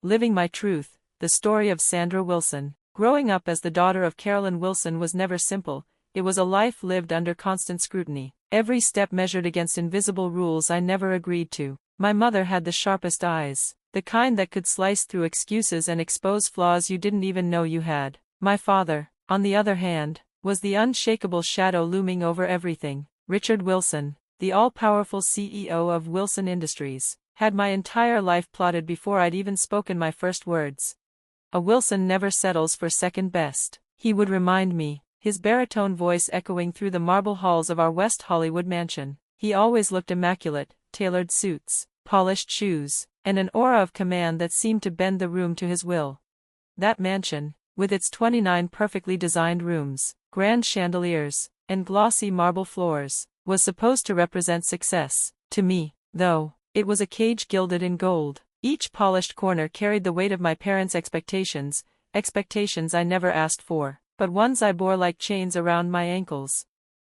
Living My Truth, the story of Sandra Wilson. Growing up as the daughter of Carolyn Wilson was never simple. It was a life lived under constant scrutiny, every step measured against invisible rules I never agreed to. My mother had the sharpest eyes, the kind that could slice through excuses and expose flaws you didn't even know you had. My father, on the other hand, was the unshakable shadow looming over everything. Richard Wilson, the all-powerful CEO of Wilson Industries, had my entire life plotted before I'd even spoken my first words. A Wilson never settles for second best, he would remind me, his baritone voice echoing through the marble halls of our West Hollywood mansion. He always looked immaculate, tailored suits, polished shoes, and an aura of command that seemed to bend the room to his will. That mansion, with its 29 perfectly designed rooms, grand chandeliers, and glossy marble floors, was supposed to represent success. To me, though, it was a cage gilded in gold. Each polished corner carried the weight of my parents' expectations I never asked for, but ones I bore like chains around my ankles.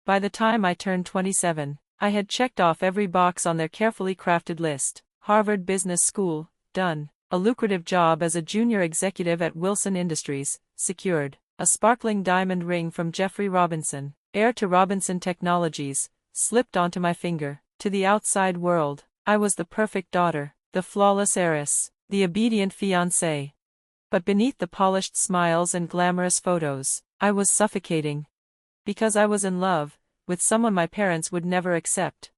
By the time I turned 27, I had checked off every box on their carefully crafted list. Harvard Business School, done. A lucrative job as a junior executive at Wilson Industries, secured. A sparkling diamond ring from Jeffrey Robinson, heir to Robinson Technologies, slipped onto my finger. To the outside world, I was the perfect daughter, the flawless heiress, the obedient fiancée. But beneath the polished smiles and glamorous photos, I was suffocating. Because I was in love with someone my parents would never accept.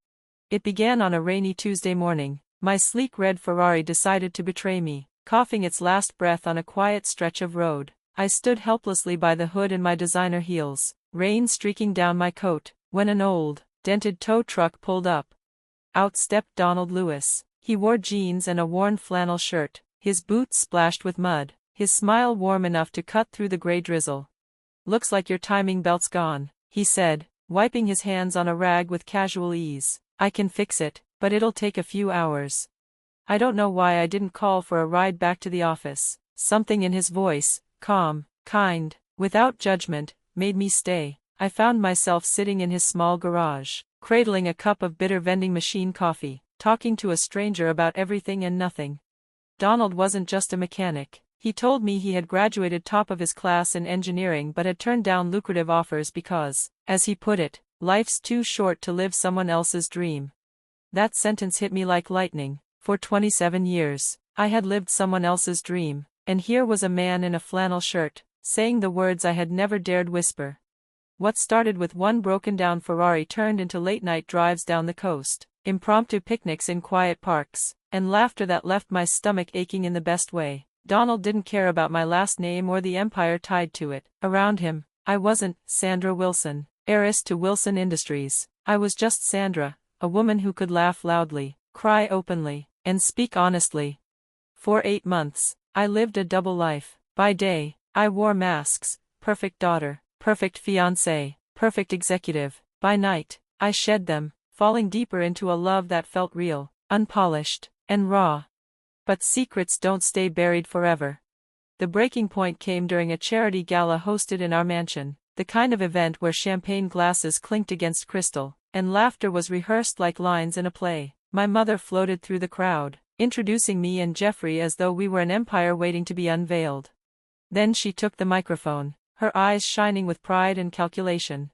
It began on a rainy Tuesday morning. My sleek red Ferrari decided to betray me, coughing its last breath on a quiet stretch of road. I stood helplessly by the hood in my designer heels, rain streaking down my coat, when an old, dented tow truck pulled up. Out stepped Donald Lewis. He wore jeans and a worn flannel shirt, his boots splashed with mud, his smile warm enough to cut through the gray drizzle. "Looks like your timing belt's gone," he said, wiping his hands on a rag with casual ease. "I can fix it, but it'll take a few hours." I don't know why I didn't call for a ride back to the office. Something in his voice, calm, kind, without judgment, made me stay. I found myself sitting in his small garage, cradling a cup of bitter vending machine coffee, talking to a stranger about everything and nothing. Donald wasn't just a mechanic. He told me he had graduated top of his class in engineering but had turned down lucrative offers because, as he put it, life's too short to live someone else's dream. That sentence hit me like lightning. For 27 years, I had lived someone else's dream, and here was a man in a flannel shirt, saying the words I had never dared whisper. What started with one broken-down Ferrari turned into late-night drives down the coast, impromptu picnics in quiet parks, and laughter that left my stomach aching in the best way. Donald didn't care about my last name or the empire tied to it. Around him, I wasn't Sandra Wilson, heiress to Wilson Industries. I was just Sandra, a woman who could laugh loudly, cry openly, and speak honestly. For 8 months, I lived a double life. By day, I wore masks, perfect daughter, perfect fiancée, perfect executive. By night, I shed them, falling deeper into a love that felt real, unpolished, and raw. But secrets don't stay buried forever. The breaking point came during a charity gala hosted in our mansion, the kind of event where champagne glasses clinked against crystal, and laughter was rehearsed like lines in a play. My mother floated through the crowd, introducing me and Jeffrey as though we were an empire waiting to be unveiled. Then she took the microphone, her eyes shining with pride and calculation.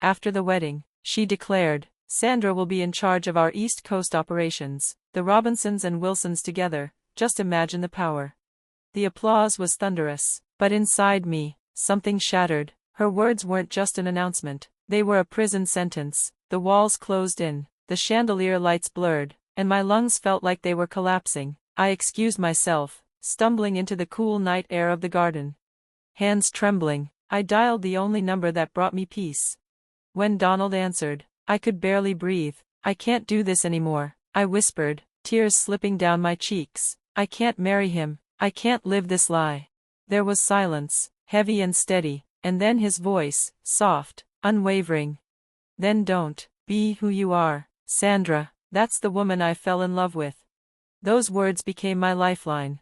After the wedding, she declared, "Sandra will be in charge of our East Coast operations, the Robinsons and Wilsons together, just imagine the power." The applause was thunderous, but inside me, something shattered. Her words weren't just an announcement, they were a prison sentence. The walls closed in, the chandelier lights blurred, and my lungs felt like they were collapsing. I excused myself, stumbling into the cool night air of the garden. Hands trembling, I dialed the only number that brought me peace. When Donald answered, I could barely breathe. "I can't do this anymore," I whispered, tears slipping down my cheeks. "I can't marry him. I can't live this lie." There was silence, heavy and steady, and then his voice, soft, unwavering. "Then don't be who you are, Sandra. That's the woman I fell in love with." Those words became my lifeline.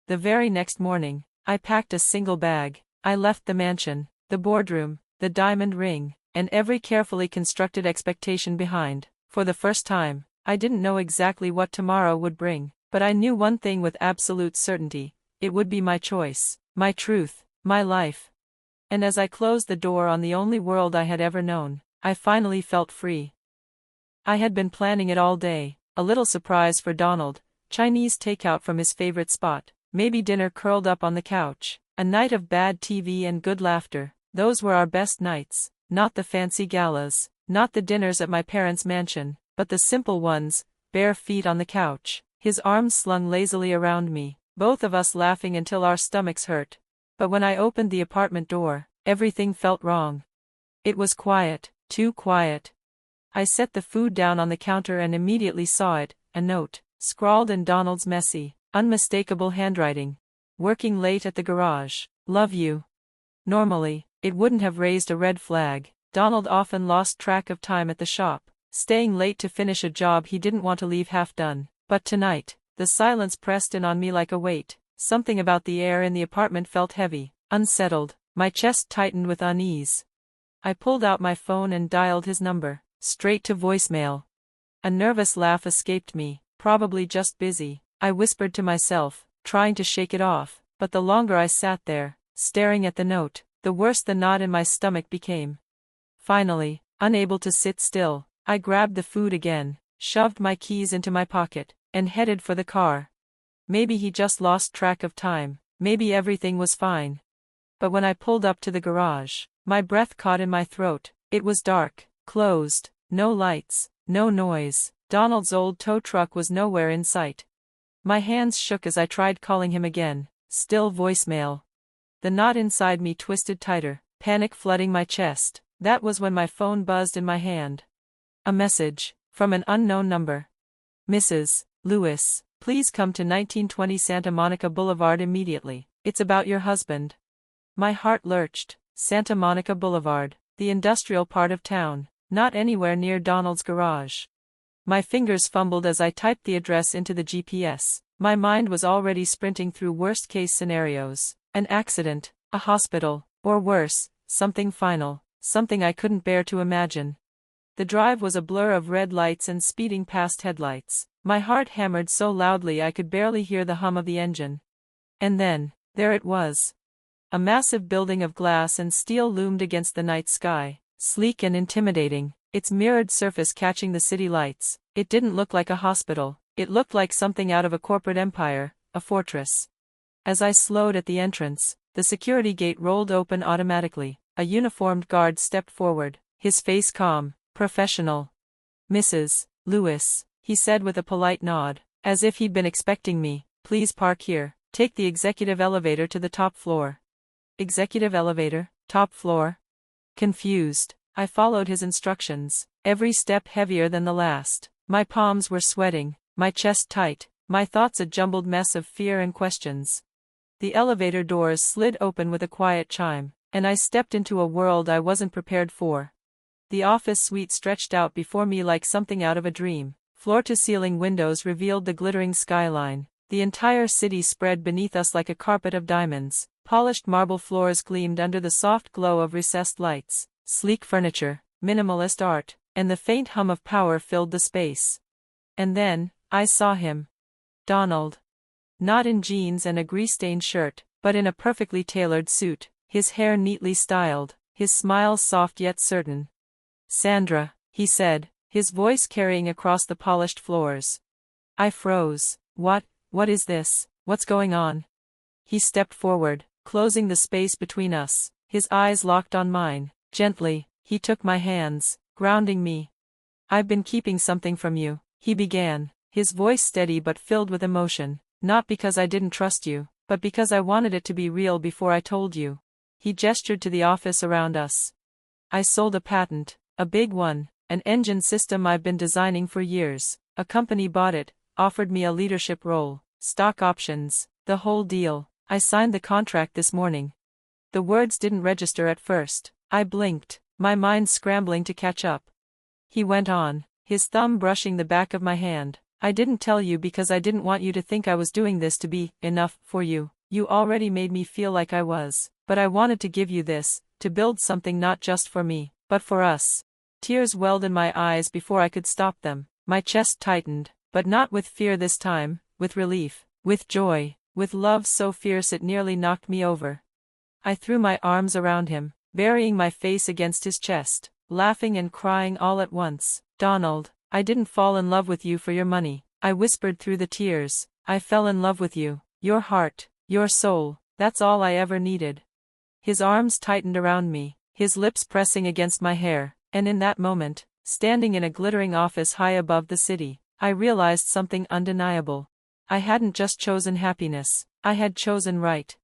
The very next morning, I packed a single bag. I left the mansion, the boardroom, the diamond ring, and every carefully constructed expectation behind. For the first time, I didn't know exactly what tomorrow would bring. But I knew one thing with absolute certainty: it would be my choice, my truth, my life. And as I closed the door on the only world I had ever known, I finally felt free. I had been planning it all day: a little surprise for Donald, Chinese takeout from his favorite spot, maybe dinner curled up on the couch, a night of bad TV and good laughter. Those were our best nights, not the fancy galas, not the dinners at my parents' mansion, but the simple ones, bare feet on the couch, his arms slung lazily around me, both of us laughing until our stomachs hurt. But when I opened the apartment door, everything felt wrong. It was quiet, too quiet. I set the food down on the counter and immediately saw it, a note, scrawled in Donald's messy, unmistakable handwriting. Working late at the garage. Love you. Normally, it wouldn't have raised a red flag. Donald often lost track of time at the shop, staying late to finish a job he didn't want to leave half done. But tonight, the silence pressed in on me like a weight. Something about the air in the apartment felt heavy, unsettled. My chest tightened with unease. I pulled out my phone and dialed his number, straight to voicemail. A nervous laugh escaped me. Probably just busy, I whispered to myself, trying to shake it off. But the longer I sat there, staring at the note, the worse the knot in my stomach became. Finally, unable to sit still, I grabbed the food again, shoved my keys into my pocket, and headed for the car. Maybe he just lost track of time, maybe everything was fine. But when I pulled up to the garage, my breath caught in my throat. It was dark, closed, no lights, no noise. Donald's old tow truck was nowhere in sight. My hands shook as I tried calling him again. Still voicemail. The knot inside me twisted tighter, panic flooding my chest. That was when my phone buzzed in my hand. A message, from an unknown number. Mrs. Lewis, please come to 1920 Santa Monica Boulevard immediately. It's about your husband. My heart lurched. Santa Monica Boulevard, the industrial part of town, not anywhere near Donald's garage. My fingers fumbled as I typed the address into the GPS. My mind was already sprinting through worst-case scenarios. An accident, a hospital, or worse, something final, something I couldn't bear to imagine. The drive was a blur of red lights and speeding past headlights. My heart hammered so loudly I could barely hear the hum of the engine. And then, there it was. A massive building of glass and steel loomed against the night sky, sleek and intimidating, its mirrored surface catching the city lights. It didn't look like a hospital, it looked like something out of a corporate empire, a fortress. As I slowed at the entrance, the security gate rolled open automatically. A uniformed guard stepped forward, his face calm, professional. Mrs. Lewis, he said with a polite nod, as if he'd been expecting me, please park here, take the executive elevator to the top floor. Executive elevator, top floor? Confused, I followed his instructions, every step heavier than the last. My palms were sweating, my chest tight, my thoughts a jumbled mess of fear and questions. The elevator doors slid open with a quiet chime, and I stepped into a world I wasn't prepared for. The office suite stretched out before me like something out of a dream. Floor-to-ceiling windows revealed the glittering skyline. The entire city spread beneath us like a carpet of diamonds. Polished marble floors gleamed under the soft glow of recessed lights. Sleek furniture, minimalist art, and the faint hum of power filled the space. And then, I saw him. Donald. Not in jeans and a grease-stained shirt, but in a perfectly tailored suit, his hair neatly styled, his smile soft yet certain. Sandra, he said, his voice carrying across the polished floors. I froze. What is this? What's going on? He stepped forward, closing the space between us, his eyes locked on mine. Gently, he took my hands, grounding me. I've been keeping something from you, he began, his voice steady but filled with emotion, not because I didn't trust you, but because I wanted it to be real before I told you. He gestured to the office around us. I sold a patent, a big one, an engine system I've been designing for years. A company bought it, offered me a leadership role, stock options, the whole deal. I signed the contract this morning. The words didn't register at first. I blinked, my mind scrambling to catch up. He went on, his thumb brushing the back of my hand. I didn't tell you because I didn't want you to think I was doing this to be enough for you. You already made me feel like I was. But I wanted to give you this, to build something not just for me, but for us. Tears welled in my eyes before I could stop them. My chest tightened, but not with fear this time, with relief, with joy, with love so fierce it nearly knocked me over. I threw my arms around him, burying my face against his chest, laughing and crying all at once. "Donald, I didn't fall in love with you for your money," I whispered through the tears. "I fell in love with you, your heart, your soul, that's all I ever needed." His arms tightened around me, his lips pressing against my hair, and in that moment, standing in a glittering office high above the city, I realized something undeniable. I hadn't just chosen happiness, I had chosen right.